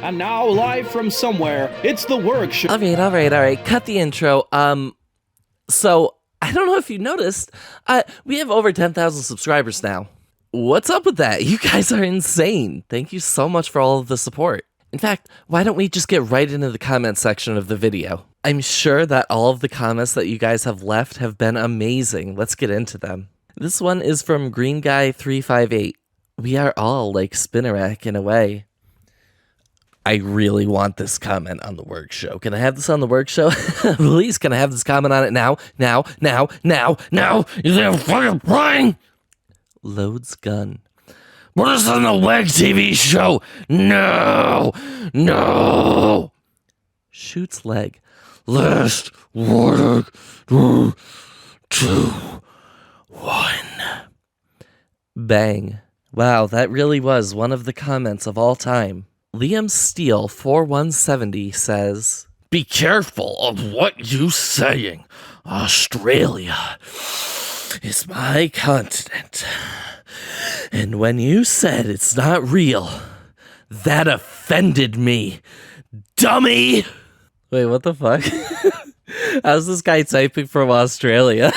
And now, live from somewhere, it's the Wherg Show. Alright. Cut the intro. So, I don't know if you noticed, we have over 10,000 subscribers now. What's up with that? You guys are insane. Thank you so much for all of the support. In fact, why don't we just get right into the comment section of the video? I'm sure that all of the comments that you guys have left have been amazing. Let's get into them. This one is from Green Guy 358. We are all like Spinnerack in a way. I really want this comment on the Wherg Show. Can I have this on the Wherg Show? Please, can I have this comment on it now? Now! You're fucking playing! Loads gun. Put us on the Wherg TV show! No! Shoots leg. Last warning. 3, 2, 1. Bang. Wow, that really was one of the comments of all time. Liam Steele 4170 says, "Be careful of what you saying. Australia is my continent. And when you said it's not real, that offended me, dummy." Wait, what the fuck? How's this guy typing from Australia?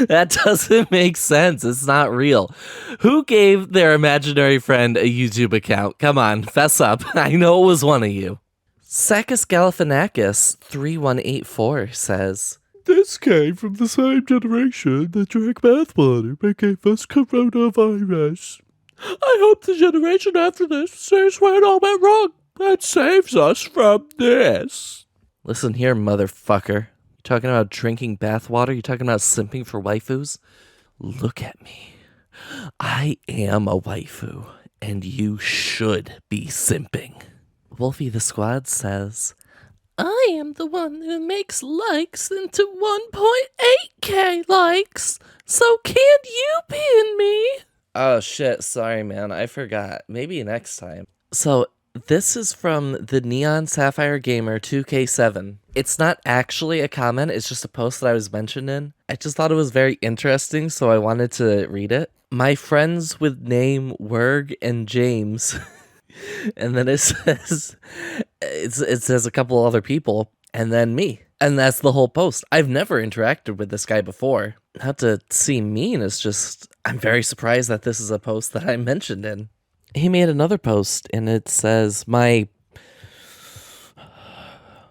That doesn't make sense. It's not real. Who gave their imaginary friend a YouTube account? Come on, fess up. I know it was one of you. Sakis Galifianakis 3184 says, "This came from the same generation that drank bathwater and gave us coronavirus. I hope the generation after this says where it all went wrong and saves us from this." Listen here, motherfucker. You talking about drinking bathwater? You talking about simping for waifus? Look at me. I am a waifu, and you should be simping. Wolfie the Squad says, "I am the one who makes likes into 1.8k likes, so can't you pin me?" Oh shit, sorry man, I forgot. Maybe next time. So, this is from the Neon Sapphire Gamer 2K7. It's not actually a comment, it's just a post that I was mentioned in. I just thought it was very interesting, so I wanted to read it. "My friends with name Wherg and James." And then it says, it says a couple other people, and then me. And that's the whole post. I've never interacted with this guy before. Not to seem mean, it's just, I'm very surprised that this is a post that I mentioned in. He made another post, and it says, my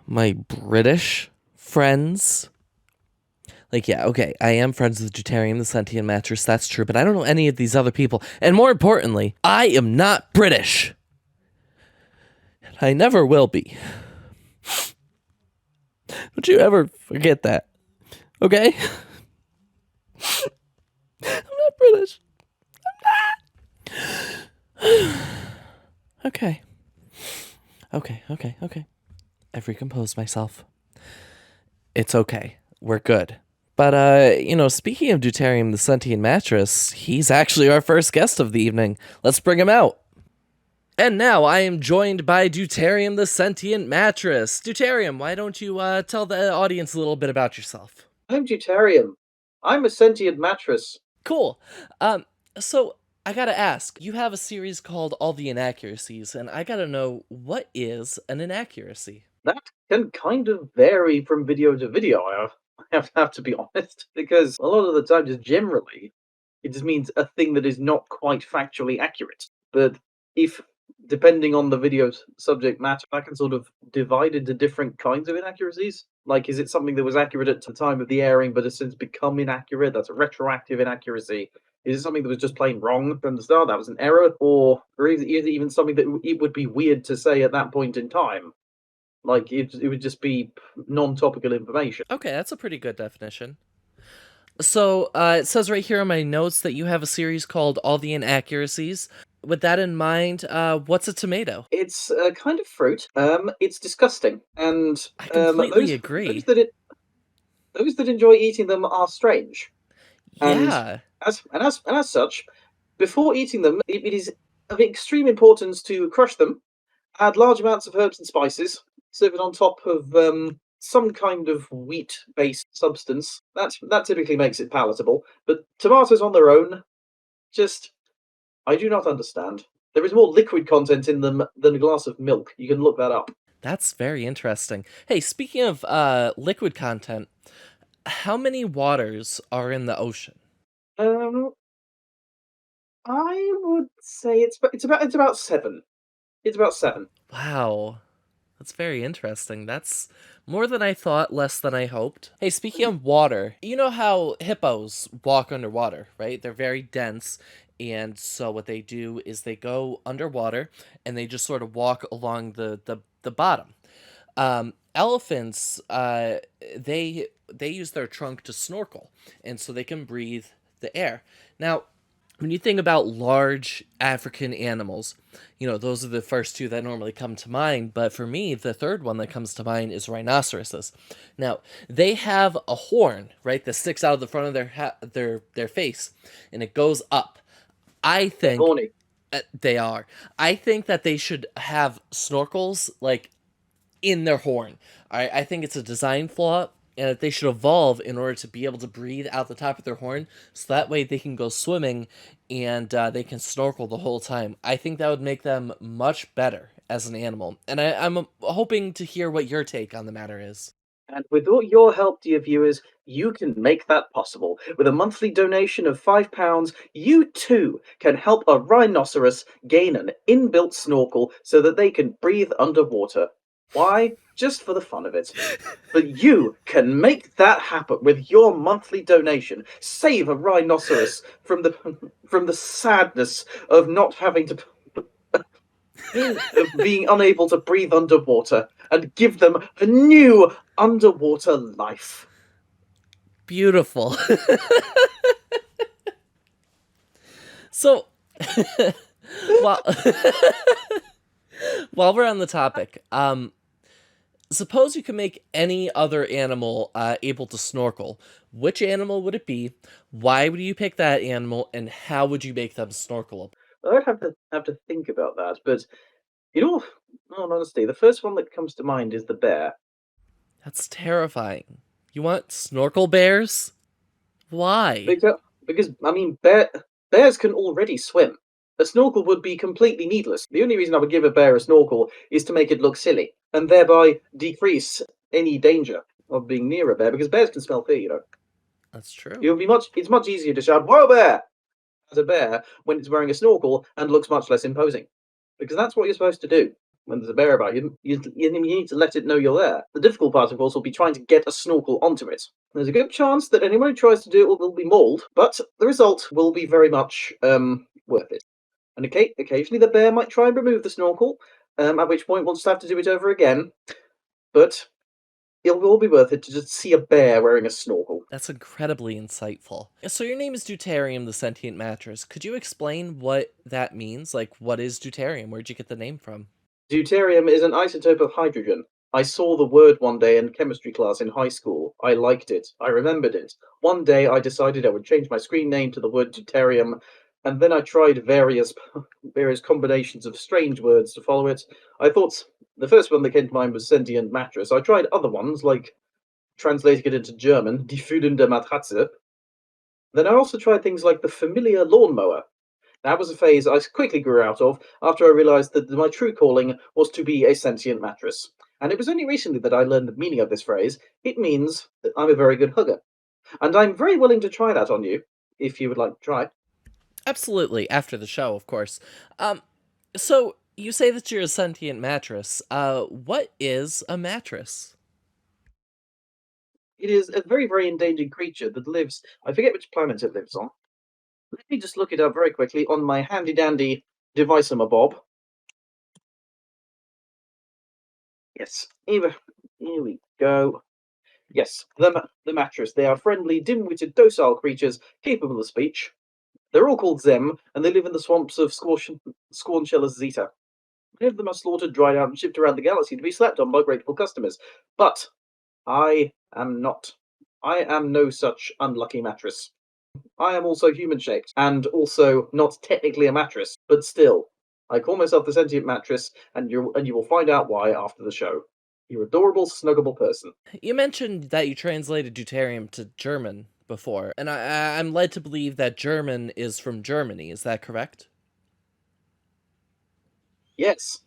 British friends. Like, yeah, okay, I am friends with Deuterium, the sentient mattress, that's true, but I don't know any of these other people. And more importantly, I am not British. And I never will be. Don't you ever forget that, okay? I'm not British. Okay. I've recomposed myself. It's okay. We're good. But, speaking of Deuterium the Sentient Mattress, he's actually our first guest of the evening. Let's bring him out. And now I am joined by Deuterium the Sentient Mattress. Deuterium, why don't you tell the audience a little bit about yourself? I'm Deuterium. I'm a sentient mattress. Cool. So I gotta ask, you have a series called All the Inaccuracies, and I gotta know, what is an inaccuracy? That can kind of vary from video to video, I have to be honest, because a lot of the time, just generally, it just means a thing that is not quite factually accurate. But if, depending on the video's subject matter, I can sort of divide into different kinds of inaccuracies. Like, is it something that was accurate at the time of the airing but has since become inaccurate? That's a retroactive inaccuracy. Is it something that was just plain wrong from the start? That was an error? Or is it even something that it would be weird to say at that point in time? Like, it would just be non-topical information. Okay, that's a pretty good definition. So, it says right here in my notes that you have a series called All the Inaccuracies. With that in mind, what's a tomato? It's a kind of fruit. It's disgusting, and I completely agree. Those that enjoy eating them are strange. Yeah. And as such, before eating them, it is of extreme importance to crush them, add large amounts of herbs and spices, serve it on top of some kind of wheat-based substance. That typically makes it palatable. But tomatoes on their own, just, I do not understand. There is more liquid content in them than a glass of milk. You can look that up. That's very interesting. Hey, speaking of liquid content, how many waters are in the ocean? Um, I would say it's about 7. It's about 7. Wow, that's very interesting. That's more than I thought, less than I hoped. Hey, speaking of water, you know how hippos walk underwater, right? They're very dense, and so what they do is they go underwater and they just sort of walk along the bottom. Elephants, they use their trunk to snorkel, and so they can breathe the air. Now, when you think about large African animals, those are the first two that normally come to mind. But for me, the third one that comes to mind is rhinoceroses. Now, they have a horn, right, that sticks out of the front of their face, and it goes up. I They're think horny. they are. I think that they should have snorkels like in their horn. I think it's a design flaw, and that they should evolve in order to be able to breathe out the top of their horn, so that way they can go swimming and they can snorkel the whole time. I think that would make them much better as an animal, and I'm hoping to hear what your take on the matter is. And with all your help, dear viewers, you can make that possible. With a monthly donation of £5, you too can help a rhinoceros gain an inbuilt snorkel so that they can breathe underwater. Why? Just for the fun of it. But you can make that happen with your monthly donation. Save a rhinoceros from the sadness of not having to of being unable to breathe underwater, and give them a new underwater life. Beautiful. So, while while we're on the topic, suppose you could make any other animal able to snorkel. Which animal would it be? Why would you pick that animal? And how would you make them snorkel? I'd have to think about that, but you know, in all honesty, the first one that comes to mind is the bear. That's terrifying. You want snorkel bears? Why? Because I mean, bears can already swim. A snorkel would be completely needless. The only reason I would give a bear a snorkel is to make it look silly, and thereby decrease any danger of being near a bear, because bears can smell fear. That's true. It's much easier to shout "Whoa, bear!" as a bear when it's wearing a snorkel and looks much less imposing, because that's what you're supposed to do when there's a bear about you. You need to let it know you're there. The difficult part, of course, will be trying to get a snorkel onto it. There's a good chance that anyone who tries to do it will be mauled, but the result will be very much worth it. And occasionally the bear might try and remove the snorkel, at which point we'll just have to do it over again. But it will all be worth it to just see a bear wearing a snorkel. That's incredibly insightful. So your name is Deuterium, the sentient mattress. Could you explain what that means? Like, what is deuterium? Where'd you get the name from? Deuterium is an isotope of hydrogen. I saw the word one day in chemistry class in high school. I liked it. I remembered it. One day I decided I would change my screen name to the word deuterium, and then I tried various combinations of strange words to follow it. I thought the first one that came to mind was sentient mattress. I tried other ones, like translating it into German, die fühlende Matratze. Then I also tried things like the familiar lawnmower. That was a phase I quickly grew out of after I realized that my true calling was to be a sentient mattress. And it was only recently that I learned the meaning of this phrase. It means that I'm a very good hugger. And I'm very willing to try that on you, if you would like to try. Absolutely, after the show, of course. So you say that you're a sentient mattress. What is a mattress? It is a very, very endangered creature that lives, I forget which planet it lives on. Let me just look it up very quickly on my handy dandy device, Bob. Yes, here we go. Yes, the mattress. They are friendly, dim-witted, docile creatures capable of speech. They're all called Zem, and they live in the swamps of Scornchella Zeta. Many of them are slaughtered, dried out, and shipped around the galaxy to be slept on by grateful customers. But I am not. I am no such unlucky mattress. I am also human-shaped, and also not technically a mattress, but still. I call myself the sentient mattress, and you will find out why after the show. You adorable, snuggable person. You mentioned that you translated deuterium to German before, and I'm led to believe that German is from Germany. Is that correct? Yes.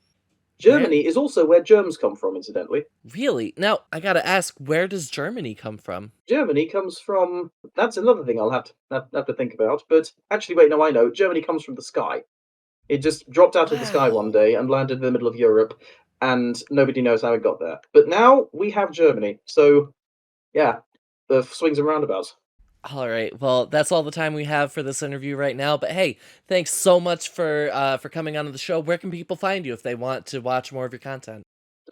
Where? Germany is also where germs come from, incidentally. Really? Now, I gotta ask, where does Germany come from? Germany comes from. That's another thing I'll have to think about. But actually, wait, no, I know. Germany comes from the sky. It just dropped out of the sky one Wow. day and landed in the middle of Europe, and nobody knows how it got there. But now we have Germany. So, yeah, the swings and roundabouts. All right. Well, that's all the time we have for this interview right now. But hey, thanks so much for coming on to the show. Where can people find you if they want to watch more of your content?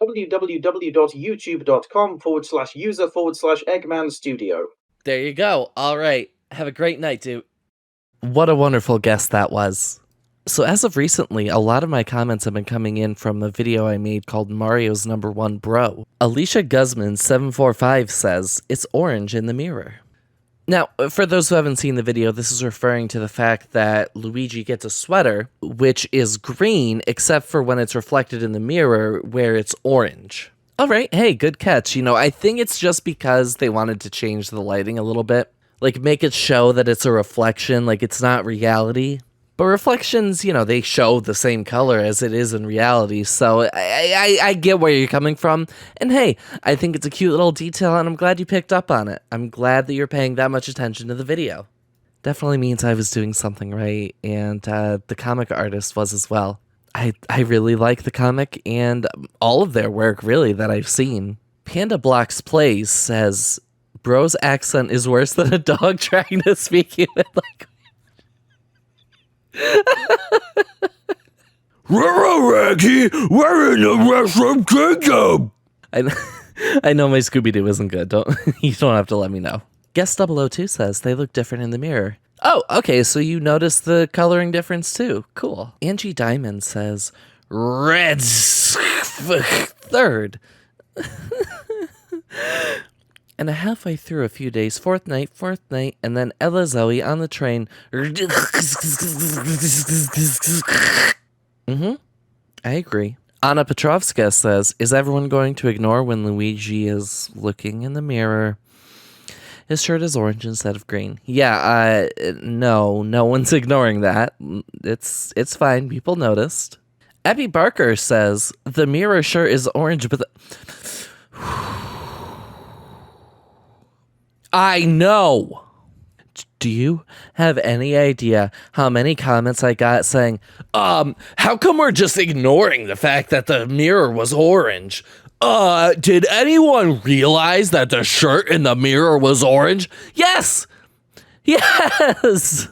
www.youtube.com/user/Eggman Studio. There you go. All right. Have a great night, dude. What a wonderful guest that was. So as of recently, a lot of my comments have been coming in from a video I made called Mario's Number One Bro. Alicia Guzman745 says, it's orange in the mirror. Now, for those who haven't seen the video, this is referring to the fact that Luigi gets a sweater, which is green, except for when it's reflected in the mirror, where it's orange. All right, hey, good catch. You know, I think it's just because they wanted to change the lighting a little bit. Like, make it show that it's a reflection, like it's not reality. But reflections, you know, they show the same color as it is in reality, so I get where you're coming from. And hey, I think it's a cute little detail, and I'm glad you picked up on it. I'm glad that you're paying that much attention to the video. Definitely means I was doing something right, and the comic artist was as well. I really like the comic, and all of their work, really, that I've seen. Panda Blocks Plays says, Bro's accent is worse than a dog trying to speak human language. Raggy, we're in the Wrestling Kingdom. I know my Scooby-Doo isn't good. You don't have to let me know. Guest 002 says they look different in the mirror. Oh, okay, so you noticed the coloring difference too. Cool. Angie Diamond says red third. And halfway through a few days, fourth night, and then Ella Zoe on the train. I agree. Anna Petrovska says, is everyone going to ignore when Luigi is looking in the mirror? His shirt is orange instead of green. Yeah, no one's ignoring that. It's fine. People noticed. Abby Barker says, the mirror shirt is orange, but I know. Do you have any idea how many comments I got saying, how come we're just ignoring the fact that the mirror was orange? Did anyone realize that the shirt in the mirror was orange? Yes! Yes!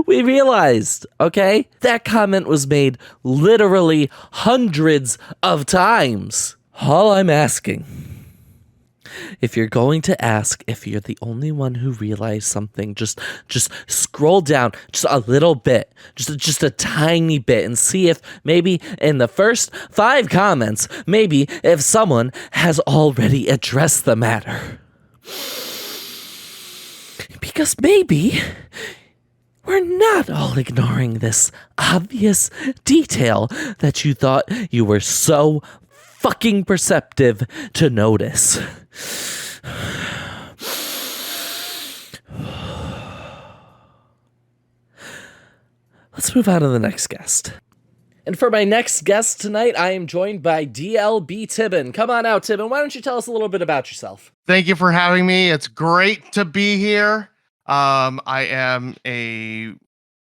We realized, okay? That comment was made literally hundreds of times. All I'm asking, if you're going to ask if you're the only one who realized something, just scroll down just a little bit, just a tiny bit, and see if maybe in the first 5 comments, maybe if someone has already addressed the matter. Because maybe we're not all ignoring this obvious detail that you thought you were so fucking perceptive to notice. Let's move on to the next guest. And for my next guest tonight, I am joined by DLB Tibbin. Come on out, Tibbin. Why don't you tell us a little bit about yourself? Thank you for having me. It's great to be here. I am a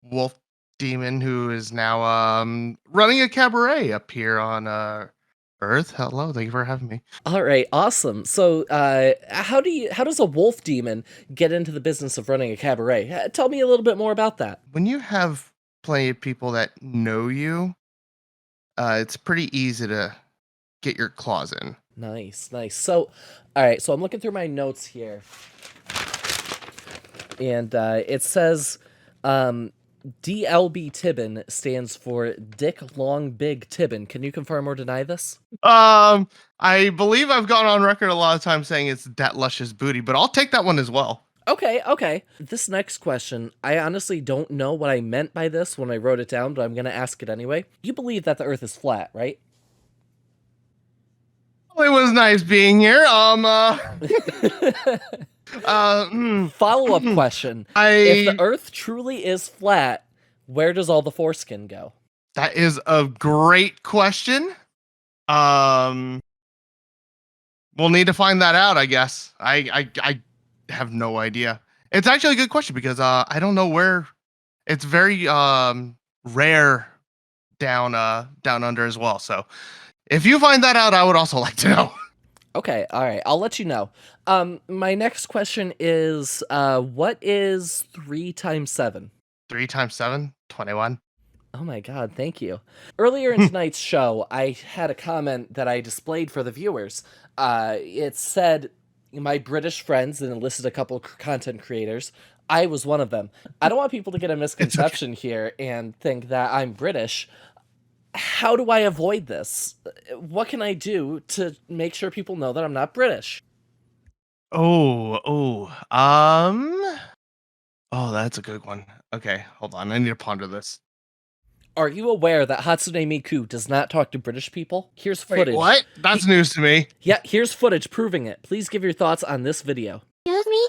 wolf demon who is now running a cabaret up here on Earth. Hello, thank you for having me. All right, awesome. So, how does a wolf demon get into the business of running a cabaret? Tell me a little bit more about that. When you have plenty of people that know you, it's pretty easy to get your claws in. Nice. So, all right. So I'm looking through my notes here, and it says, DLB Tibbin stands for Dick Long Big Tibbin. Can you confirm or deny this? I believe I've gone on record a lot of times saying it's that luscious booty, but I'll take that one as well. Okay. This next question, I honestly don't know what I meant by this when I wrote it down, but I'm going to ask it anyway. You believe that the Earth is flat, right? Well, it was nice being here. Follow-up question. If the Earth truly is flat, where does all the foreskin go? That is a great question. We'll need to find that out, I guess. I have no idea. It's actually a good question because I don't know where. It's very rare down under as well. So if you find that out, I would also like to know. Okay, all right. I'll let you know. My next question is, what is 3 times 7? 3 times 7, 21. Oh my god, thank you. Earlier in tonight's show, I had a comment that I displayed for the viewers. It said, my British friends, and it listed a couple content creators. I was one of them. I don't want people to get a misconception here and think that I'm British. How do I avoid this? What can I do to make sure people know that I'm not British? Oh, that's a good one. Okay, hold on. I need to ponder this. Are you aware that Hatsune Miku does not talk to British people? Here's footage. Wait, what? That's news to me. Yeah, here's footage proving it. Please give your thoughts on this video. Excuse me?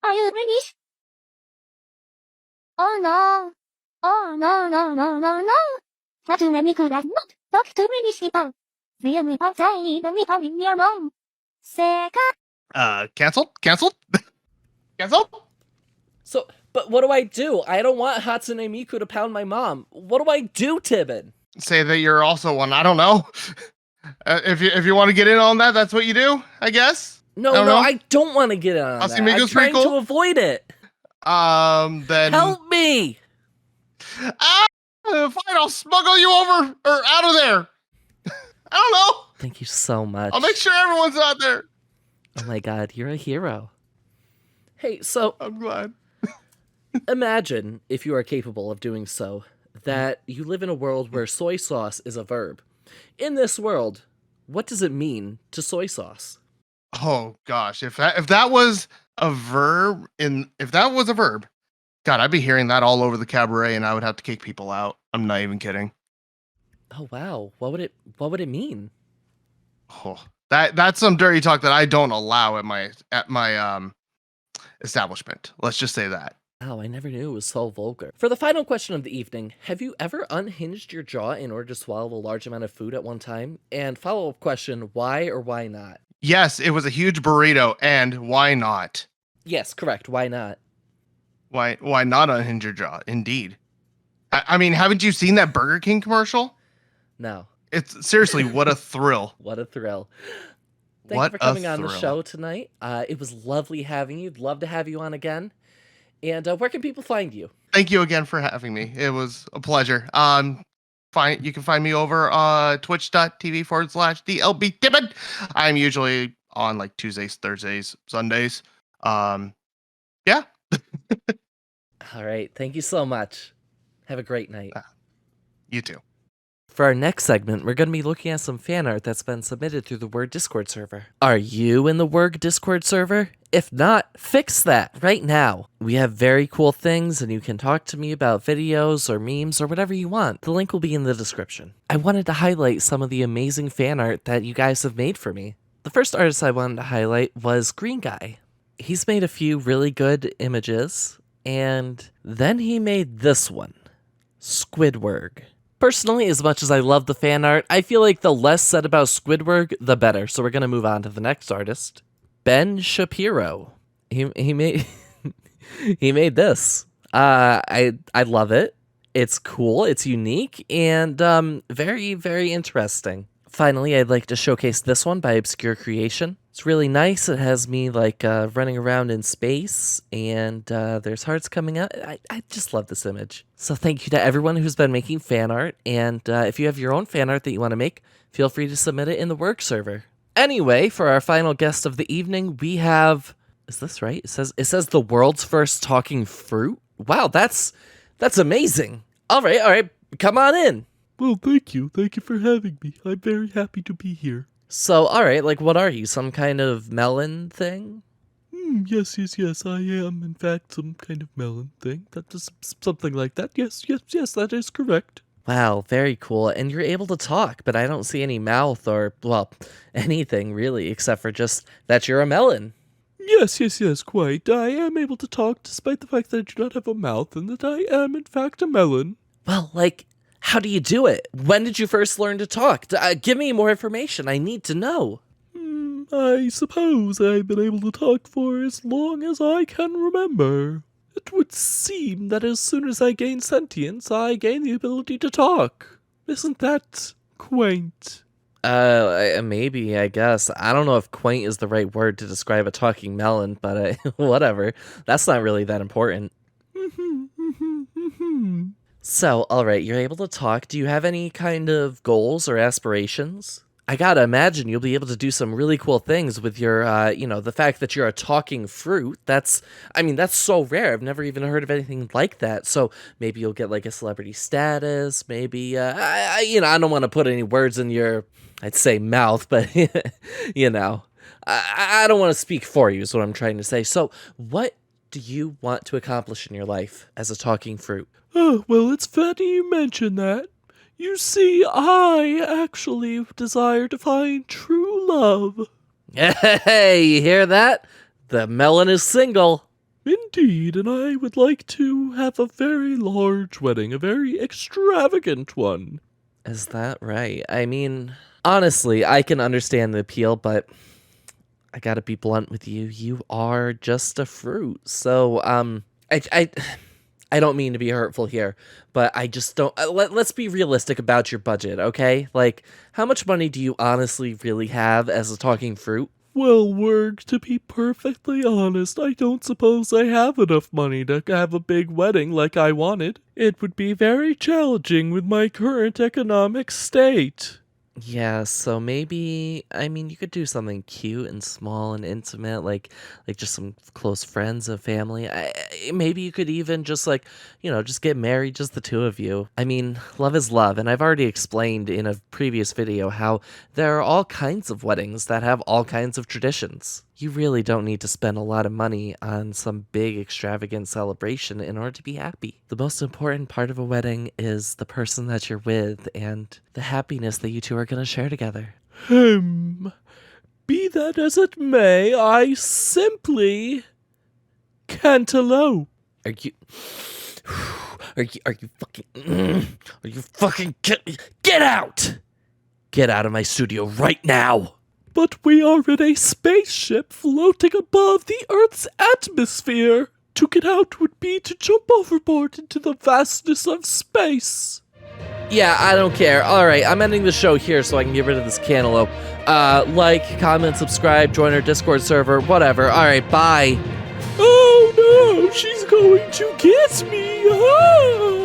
Are you British? Oh no. Oh no, no, no, no, no. Hatsune Miku does not talk to British people. The only outside the people in your mom. Seka. Canceled? Canceled? Canceled? So, but what do I do? I don't want Hatsune Miku to pound my mom. What do I do, Tibin? Say that you're also one. I don't know. If you want to get in on that, that's what you do, I guess. No, I don't want to get on that. Hatsune Miku's I'm trying pretty cool. to avoid it. Then Help me! fine, I'll smuggle you over or out of there. I don't know. Thank you so much. I'll make sure everyone's out there. Oh my god, you're a hero. Hey, so I'm glad. imagine, if you are capable of doing so, that you live in a world where soy sauce is a verb. In this world, what does it mean to soy sauce? Oh gosh, if that was a verb, God, I'd be hearing that all over the cabaret, and I would have to kick people out. I'm not even kidding. Oh wow, what would it mean? Oh, that's some dirty talk that I don't allow at my establishment. Let's just say that. Oh, I never knew it was so vulgar. For the final question of the evening, have you ever unhinged your jaw in order to swallow a large amount of food at one time? And follow-up question, why or why not? Yes, it was a huge burrito, and why not? Yes, correct. Why not? Why not unhinge your jaw? Indeed. I mean, haven't you seen that Burger King commercial? No. It's seriously, what a thrill. What a thrill. Thank What you for a coming on the thrill. show tonight. It was lovely having you. Love to have you on again. And where can people find you? Thank you again for having me. It was a pleasure. You can find me over twitch.tv/DLBTibbin. I'm usually on like Tuesdays, Thursdays, Sundays. Yeah. All right. Thank you so much. Have a great night. You too. For our next segment, we're going to be looking at some fan art that's been submitted through the Wherg Discord server. Are you in the Wherg Discord server? If not, fix that right now. We have very cool things, and you can talk to me about videos or memes or whatever you want. The link will be in the description. I wanted to highlight some of the amazing fan art that you guys have made for me. The first artist I wanted to highlight was Green Guy. He's made a few really good images, and then he made this one, Squidward. Personally, as much as I love the fan art, I feel like the less said about Squidward, the better. So we're going to move on to the next artist, Ben Shapiro. He made he made this. I love it. It's cool, it's unique, and very, very interesting. Finally, I'd like to showcase this one by Obscure Creation. It's really nice. It has me like running around in space, and there's hearts coming out. I just love this image. So thank you to everyone who's been making fan art, and if you have your own fan art that you want to make, feel free to submit it in the Wherg server. Anyway, for our final guest of the evening, we have... Is this right? It says the world's first talking fruit? Wow, that's amazing. All right, come on in. Well, thank you. Thank you for having me. I'm very happy to be here. So, all right, like, what are you? Some kind of melon thing? Yes. I am, in fact, some kind of melon thing. That is something like that. Yes, that is correct. Wow, very cool. And you're able to talk, but I don't see any mouth or, well, anything really, except for just that you're a melon. Yes, quite. I am able to talk despite the fact that I do not have a mouth and that I am, in fact, a melon. Well, like, How do you do it? When did you first learn to talk? Give me more information. I need to know. I suppose I've been able to talk for as long as I can remember. It would seem that as soon as I gain sentience, I gain the ability to talk. Isn't that quaint? Maybe, I guess. I don't know if quaint is the right word to describe a talking melon, but whatever. That's not really that important. So, alright, you're able to talk. Do you have any kind of goals or aspirations? I gotta imagine you'll be able to do some really cool things with your, the fact that you're a talking fruit. That's so rare. I've never even heard of anything like that. So maybe you'll get like a celebrity status. Maybe, I don't want to put any words in your, I'd say mouth, but, I don't want to speak for you is what I'm trying to say. So what do you want to accomplish in your life as a talking fruit? Oh, well, it's funny you mention that. You see, I actually desire to find true love. Hey, you hear that? The melon is single. Indeed, and I would like to have a very large wedding, a very extravagant one. Is that right? I mean, honestly, I can understand the appeal, but I gotta be blunt with you. You are just a fruit. So, I don't mean to be hurtful here, but I just don't... let's be realistic about your budget, okay? Like, how much money do you honestly really have as a talking fruit? Well, Wherg, to be perfectly honest, I don't suppose I have enough money to have a big wedding like I wanted. It would be very challenging with my current economic state. Yeah, so maybe, you could do something cute and small and intimate, like just some close friends and family. Maybe you could even just just get married, just the two of you. Love is love, and I've already explained in a previous video how there are all kinds of weddings that have all kinds of traditions. You really don't need to spend a lot of money on some big extravagant celebration in order to be happy. The most important part of a wedding is the person that you're with and the happiness that you two are going to share together. Be that as it may, I simply can't elope. Are you fucking get out! Get out of my studio right now! But we are in a spaceship floating above the Earth's atmosphere. To get out would be to jump overboard into the vastness of space. Yeah, I don't care. Alright, I'm ending the show here so I can get rid of this cantaloupe. Like, comment, subscribe, join our Discord server, whatever. Alright, bye. Oh no, she's going to get me. Ah!